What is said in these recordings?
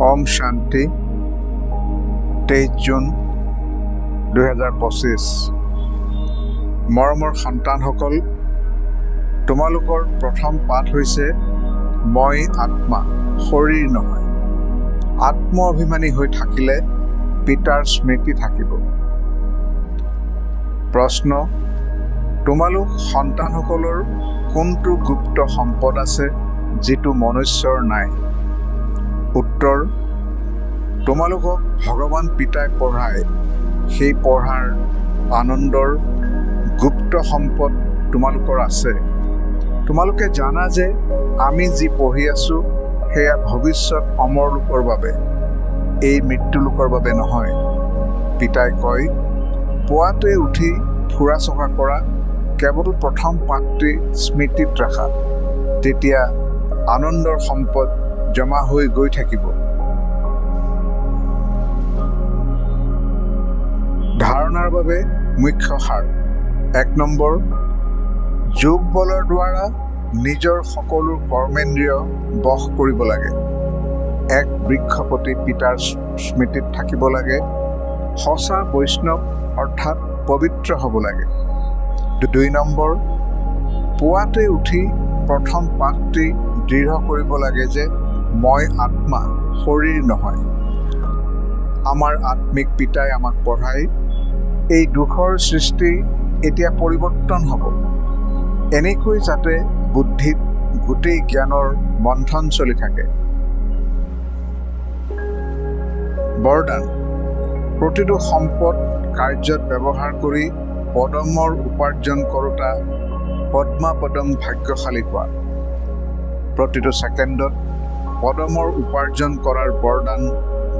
ओम शांति 23 जून 2025 मरমৰ সন্তানসকল তোমালোকৰ প্ৰথম পাঠ হৈছে মই আত্মা শৰীৰ নহয় আত্ম অভিমানী হৈ থাকিলে পিতাৰ স্মৃতি থাকিব প্ৰশ্ন তোমালোক সন্তানসকলৰ কোনটো গুপ্ত সম্পদ আছে যেটো মনুষ্যৰ নাই उत्तर তোমালোকক ভগৱান পিতাই পঢ়ায় সেই পঢ়াৰ আনন্দৰ গুপ্ত সম্পদ তোমালোকৰ আছে তোমালোকে জানা যে আমি যি পঢ়ি আছো হেয়া ভৱিষ্যত অমৰ লোকৰ বাবে এই মৃত্যু লোকৰ বাবে নহয় পিতাই কয় পুৱাতে উঠি ফুৰা চকা কৰা কেৱল প্ৰথম পাঠটি স্মৃতিত ৰাখা তেতিয়া আনন্দৰ সম্পদ জমা হৈ গৈ থাকিব ধাৰণাৰ বাবে মুখ্য সাৰ 1 নম্বৰ যোগ বলৰ দ্বাৰা নিজৰ সকলো কৰ্মেন্দ্ৰিয় বশ কৰিব লাগে এক বৃক্ষপতি পিতাৰ স্মৃতিত থাকিব লাগে সঁচা বৈষ্ণৱ অৰ্থাৎ পবিত্ৰ হ'ব লাগে 2 নম্বৰ পুৱাতে উঠি প্ৰথম পাঠটি দৃঢ় কৰিব লাগে যে মই আত্মা শৰীৰ নহয় আমাৰ আত্মিক পিতাই আমাক পঢ়ায় এই দুখৰ সৃষ্টি এতিয়া পৰিৱৰ্তন হ'ব এনেকৈ যাতে বুদ্ধিত গোটেই জ্ঞানৰ মন্থন চলি থাকে বৰদান প্ৰতিটো সম্পদ কাৰ্যত ব্যৱহাৰ কৰি পদমৰ উপাৰ্জন কৰোতা পদ্মাপদম ভাগ্যশালী হোৱা প্ৰতিটো ছেকেণ্ডত পদমৰ উপাৰ্জন কৰাৰ বৰদান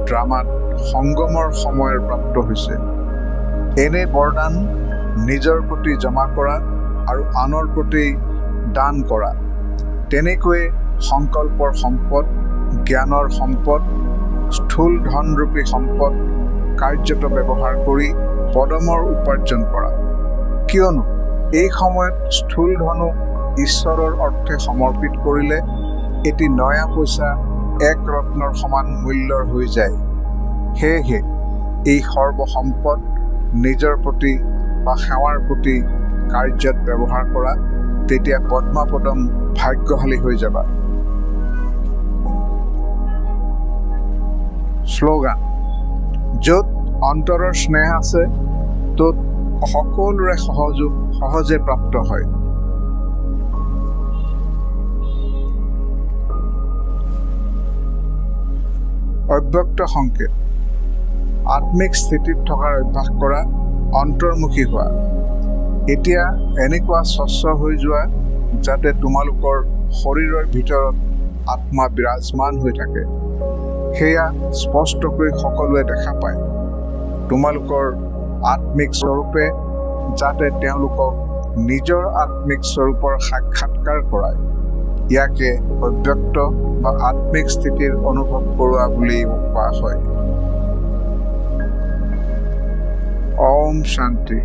ড্ৰামাত সংগমৰ সময়ৰ প্ৰাপ্ত হৈছে এনে বৰদান নিজৰ প্ৰতি জমা কৰা আৰু আনৰ প্ৰতি দান কৰা তেনেকৈ সংকল্পৰ সম্পদ জ্ঞানৰ সম্পদ স্থূল ধনৰূপী সম্পদ কাৰ্যত ব্যৱহাৰ কৰি পদমৰ উপাৰ্জন কৰা কিয়নো এই সময়ত স্থূল ধনো ঈশ্বৰৰ অৰ্থে সমৰ্পিত কৰিলে এটি নয়া পইচা এক ৰত্নৰ সমান মূল্যৰ হৈ যায় হেহে এই সৰ্বসম্পদ নিজৰ প্ৰতি বা সেৱাৰ প্ৰতি কাৰ্যত ব্যৱহাৰ কৰা তেতিয়া পদ্মাপদম ভাগ্যশালী হৈ যাবা শ্লোগান য'ত অন্তৰৰ স্নেহ আছে ত'ত সকলোৰে সহজে প্ৰাপ্ত হয় অব্যক্ত সংকেত আত্মিক স্থিতিত থকাৰ অভ্যাস কৰা অন্তৰ্মুখী হোৱা এতিয়া এনেকুৱা স্বচ্ছ হৈ যোৱা যাতে তোমালোকৰ শৰীৰৰ ভিতৰত আত্মা বিৰাজমান হৈ থাকে হেয়া স্পষ্টকৈ সকলোৱে দেখা পায় তোমালোকৰ আত্মিক স্বৰূপে যাতে তেওঁলোকক নিজৰ আত্মিক স্বৰূপৰ সাক্ষাৎকাৰ কৰায় ইয়াকে অব্যক্ত বা আত্মিক স্থিতিৰ অনুভৱ কৰোৱা বুলি কোৱা হয় ওম শান্তি